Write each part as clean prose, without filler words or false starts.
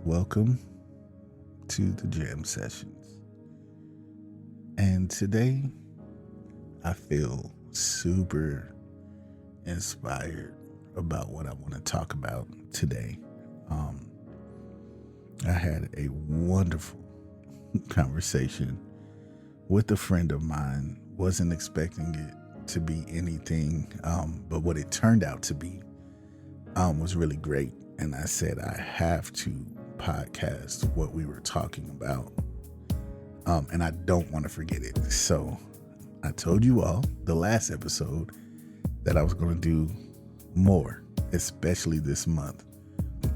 Welcome to the Jam Sessions. And today, I feel super inspired about what I want to talk about today. I had a wonderful conversation with a friend of mine. Wasn't expecting it to be anything, but what it turned out to be was really great. And I said I have to podcast what we were talking about, and I don't want to forget it. So I told you all the last episode that I was going to do more, especially this month,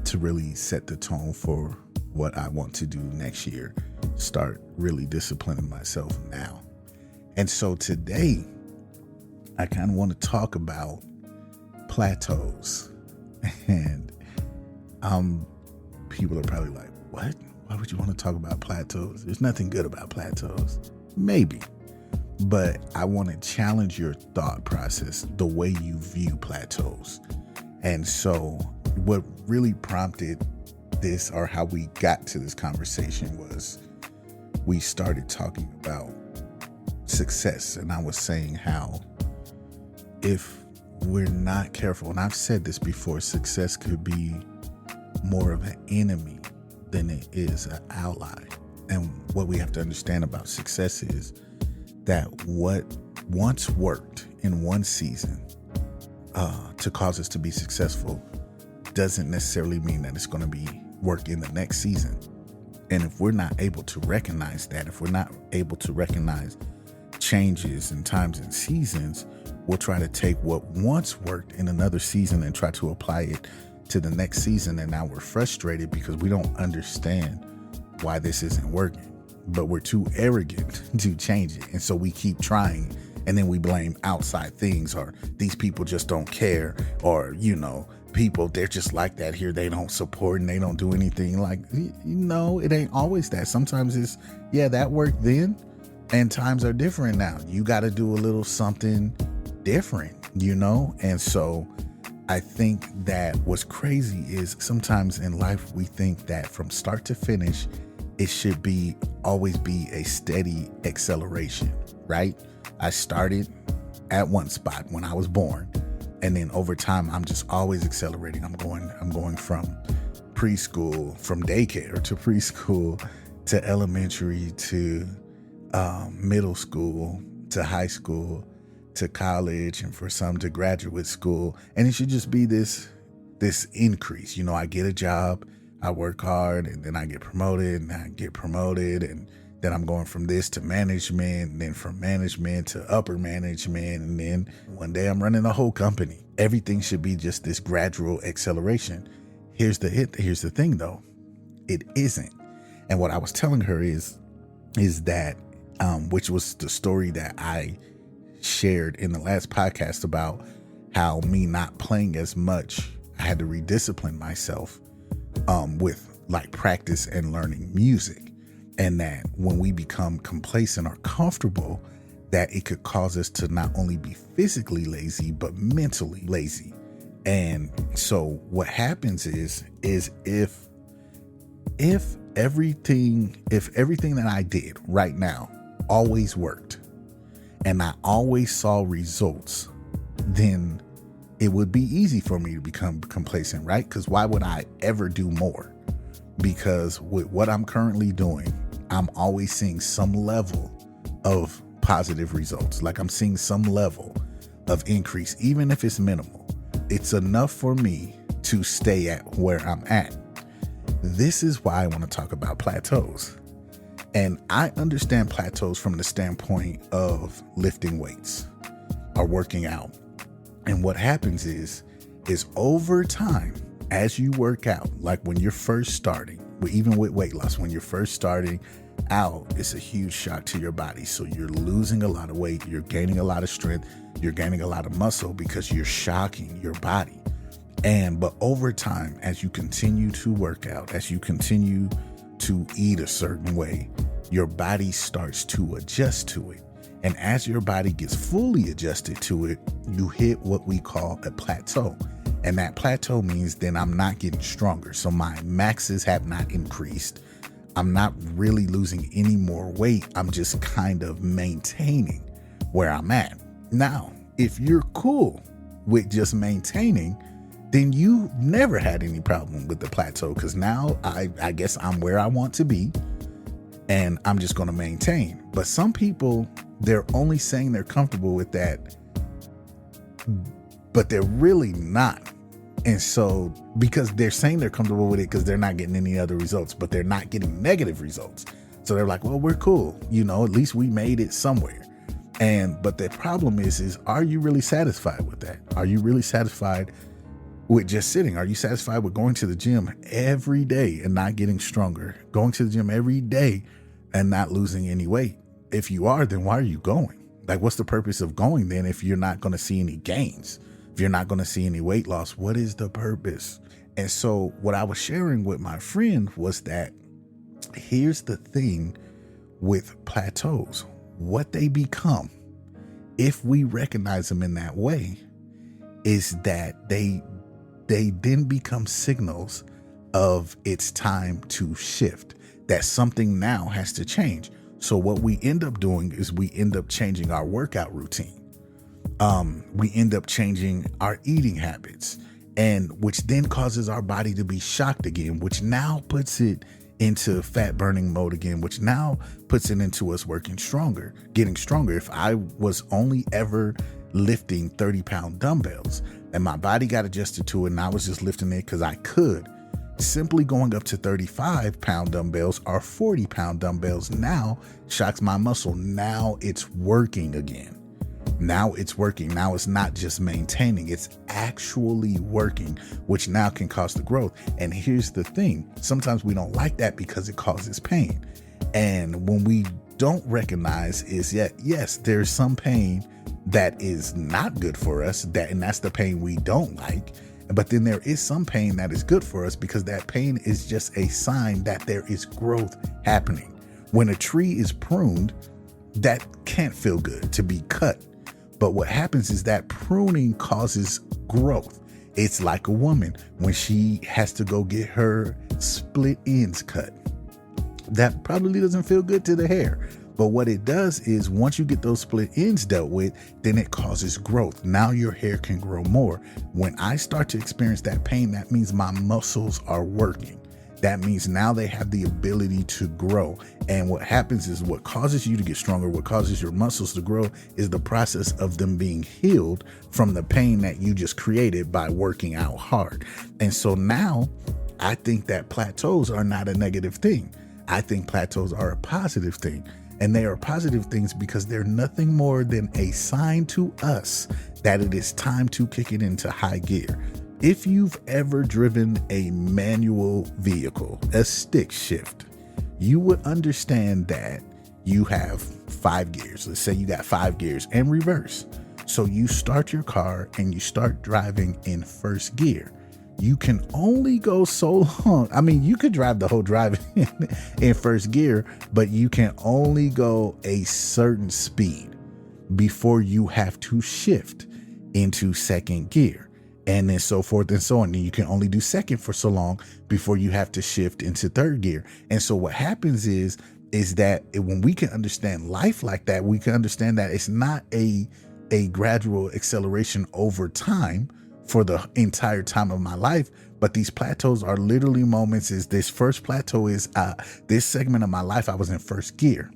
to really set the tone for what I want to do next year. Start really disciplining myself now. And so today, I kind of want to talk about plateaus. And people are probably like, what? Why would you want to talk about plateaus? There's nothing good about plateaus. Maybe. But I want to challenge your thought process, the way you view plateaus. And so what really prompted this, or how we got to this conversation, was we started talking about success. And I was saying how if we're not careful, and I've said this before, success could be more of an enemy than it is an ally. And what we have to understand about success is that what once worked in one season to cause us to be successful doesn't necessarily mean that it's going to be work in the next season. And if we're not able to recognize that, if we're not able to recognize changes in times and seasons, we'll try to take what once worked in another season and try to apply it to the next season. And now we're frustrated because we don't understand why this isn't working, but we're too arrogant to change it. And so we keep trying, and then we blame outside things, or these people just don't care, or, people, they're just like that here. They don't support and they don't do anything. Like, it ain't always that. Sometimes it's, that worked then, and times are different now. You got to do a little something different, And so I think that what's crazy is sometimes in life we think that from start to finish, it should always be a steady acceleration, right? I started at one spot when I was born, and then over time I'm just always accelerating. I'm going from preschool, from daycare to preschool to elementary to middle school to high school to college, and for some to graduate school. And it should just be this increase. I get a job, I work hard, and then I get promoted, and I get promoted, and then I'm going from this to management, and then from management to upper management, and then one day I'm running a whole company. Everything should be just this gradual acceleration. Here's the thing though, it isn't. And what I was telling her is that, which was the story that I shared in the last podcast about how me not playing as much, I had to rediscipline myself with like practice and learning music. And that when we become complacent or comfortable, that it could cause us to not only be physically lazy, but mentally lazy. And so what happens is if everything that I did right now always worked, and I always saw results, then it would be easy for me to become complacent, right? Because why would I ever do more? Because with what I'm currently doing, I'm always seeing some level of positive results. Like I'm seeing some level of increase, even if it's minimal. It's enough for me to stay at where I'm at. This is why I want to talk about plateaus. And I understand plateaus from the standpoint of lifting weights or working out. And what happens is over time, as you work out, like when you're first starting, even with weight loss, when you're first starting out, it's a huge shock to your body. So you're losing a lot of weight, you're gaining a lot of strength, you're gaining a lot of muscle because you're shocking your body. But over time, as you continue to work out, as you continue to eat a certain way, your body starts to adjust to it. And as your body gets fully adjusted to it, you hit what we call a plateau. And that plateau means then I'm not getting stronger. So my maxes have not increased. I'm not really losing any more weight. I'm just kind of maintaining where I'm at. Now, if you're cool with just maintaining, then you never had any problem with the plateau, because now I guess I'm where I want to be and I'm just going to maintain. But some people, they're only saying they're comfortable with that, but they're really not. And so, because they're saying they're comfortable with it because they're not getting any other results, but they're not getting negative results. So they're like, well, we're cool. You know, at least we made it somewhere. But the problem is, are you really satisfied with that? Are you really satisfied with just sitting? Are you satisfied with going to the gym every day and not getting stronger? Going to the gym every day and not losing any weight? If you are, then why are you going? Like, what's the purpose of going then if you're not going to see any gains? If you're not going to see any weight loss, what is the purpose? And so what I was sharing with my friend was that here's the thing with plateaus. What they become, if we recognize them in that way, is that they then become signals of it's time to shift, that something now has to change. So what we end up doing is we end up changing our workout routine. We end up changing our eating habits, and which then causes our body to be shocked again, which now puts it into fat burning mode again, which now puts it into us working stronger, getting stronger. If I was only ever lifting 30-pound dumbbells and my body got adjusted to it and I was just lifting it because I could, simply going up to 35-pound dumbbells or 40-pound dumbbells now shocks my muscle. Now it's working again. Now it's working. Now it's not just maintaining, it's actually working, which now can cause the growth. And here's the thing. Sometimes we don't like that because it causes pain. And when we don't recognize is that, yes, there's some pain that is not good for us, and that's the pain we don't like. But then there is some pain that is good for us, because that pain is just a sign that there is growth happening. When a tree is pruned, that can't feel good to be cut. But what happens is that pruning causes growth. It's like a woman when she has to go get her split ends cut. That probably doesn't feel good to the hair. But what it does is once you get those split ends dealt with, then it causes growth. Now your hair can grow more. When I start to experience that pain, that means my muscles are working. That means now they have the ability to grow. And what happens is what causes you to get stronger, what causes your muscles to grow, is the process of them being healed from the pain that you just created by working out hard. And so now I think that plateaus are not a negative thing. I think plateaus are a positive thing. And they are positive things because they're nothing more than a sign to us that it is time to kick it into high gear. If you've ever driven a manual vehicle, a stick shift, you would understand that you have 5 gears. Let's say you got 5 gears and reverse. So you start your car and you start driving in first gear. You can only go so long. I mean, you could drive the whole drive in first gear, but you can only go a certain speed before you have to shift into second gear. And then so forth and so on. And you can only do second for so long before you have to shift into third gear. And so what happens is that when we can understand life like that, we can understand that it's not a gradual acceleration over time for the entire time of my life, but these plateaus are literally moments. Is this first plateau is this segment of my life I was in first gear.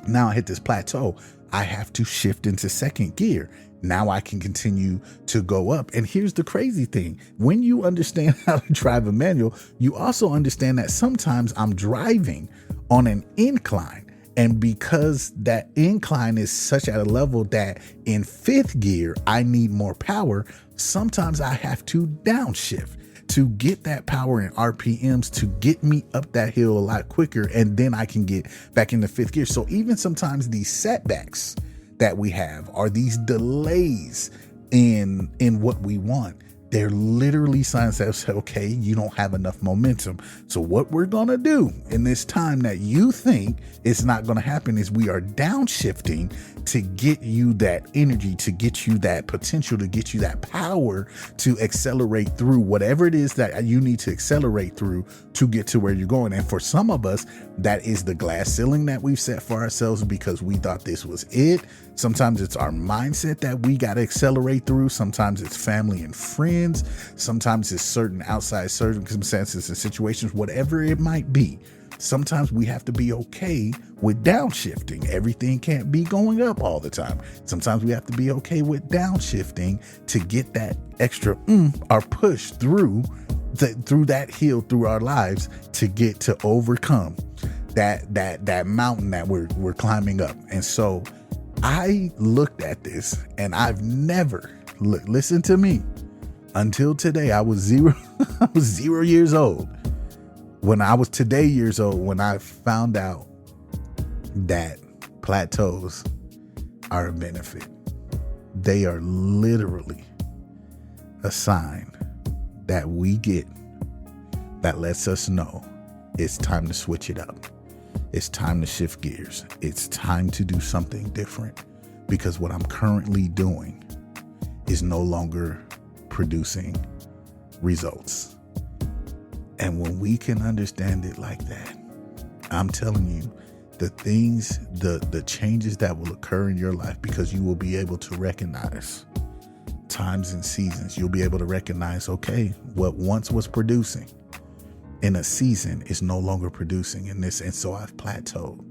Now I hit this plateau. I have to shift into second gear. Now I can continue to go up. And here's the crazy thing. When you understand how to drive a manual, you also understand that sometimes I'm driving on an incline. And because that incline is such at a level that in fifth gear, I need more power, sometimes I have to downshift to get that power in RPMs to get me up that hill a lot quicker. And then I can get back into fifth gear. So even sometimes these setbacks that we have are these delays in what we want. They're literally signs that say, okay, you don't have enough momentum. So what we're going to do in this time that you think it's not going to happen is we are downshifting to get you that energy, to get you that potential, to get you that power to accelerate through whatever it is that you need to accelerate through to get to where you're going. And for some of us, that is the glass ceiling that we've set for ourselves because we thought this was it. Sometimes it's our mindset that we got to accelerate through. Sometimes it's family and friends. Sometimes it's certain outside circumstances and situations, whatever it might be. Sometimes we have to be okay with downshifting. Everything can't be going up all the time. Sometimes we have to be okay with downshifting to get that extra or push through that hill through our lives to get to overcome that mountain that we're climbing up. And so I looked at this and I've never listen to me. Until today, I was 0 years old. When I was years old, when I found out that plateaus are a benefit, they are literally a sign that we get that lets us know it's time to switch it up. It's time to shift gears. It's time to do something different because what I'm currently doing is no longer producing results. And when we can understand it like that, I'm telling you, the things, the changes that will occur in your life, because you will be able to recognize times and seasons. You'll be able to recognize, okay, what once was producing in a season is no longer producing in this. And so I've plateaued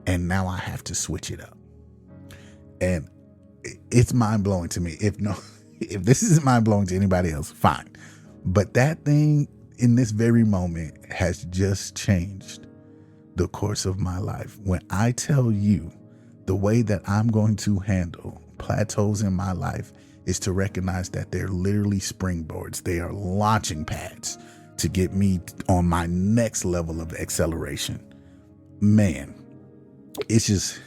and now I have to switch it up. And it's mind blowing to me. If this isn't mind blowing to anybody else, fine. But that thing in this very moment has just changed the course of my life. When I tell you the way that I'm going to handle plateaus in my life is to recognize that they're literally springboards. They are launching pads to get me on my next level of acceleration. Man, it's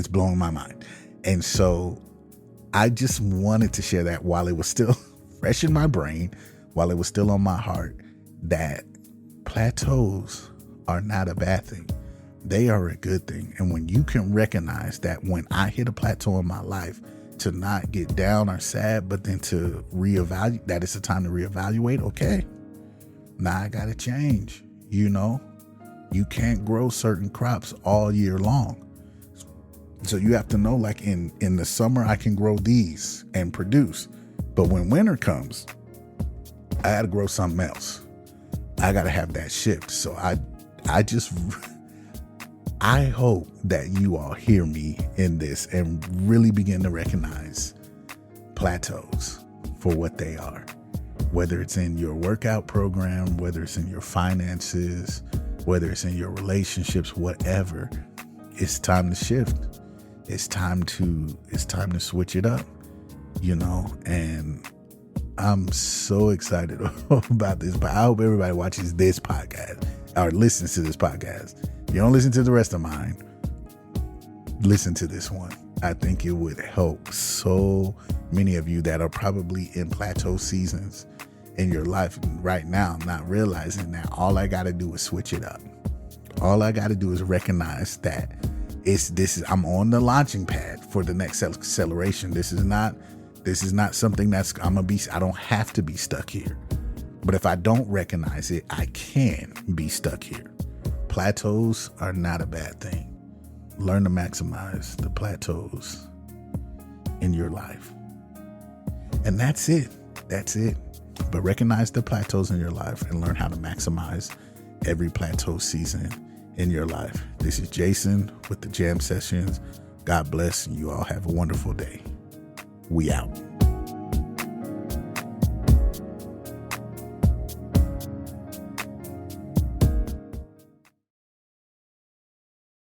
blowing my mind. And so I just wanted to share that while it was still fresh in my brain, while it was still on my heart, that plateaus are not a bad thing. They are a good thing. And when you can recognize that when I hit a plateau in my life, to not get down or sad, but then to reevaluate, that it's a time to reevaluate. Okay, now I got to change. You can't grow certain crops all year long. So you have to know, like in the summer, I can grow these and produce. But when winter comes, I got to grow something else. I got to have that shift. So I hope that you all hear me in this and really begin to recognize plateaus for what they are. Whether it's in your workout program, whether it's in your finances, whether it's in your relationships, whatever, it's time to shift. It's time to switch it up, and I'm so excited about this. But I hope everybody watches this podcast or listens to this podcast. If you don't listen to the rest of mine, listen to this one. I think it would help so many of you that are probably in plateau seasons in your life right now, not realizing that all I got to do is switch it up. All I got to do is recognize that I'm on the launching pad for the next acceleration. This is not something I don't have to be stuck here. But if I don't recognize it, I can be stuck here. Plateaus are not a bad thing. Learn to maximize the plateaus in your life. And that's it. But recognize the plateaus in your life and learn how to maximize every plateau season in your life. This is Jason with the Jam Sessions. God bless, and you all have a wonderful day. We out.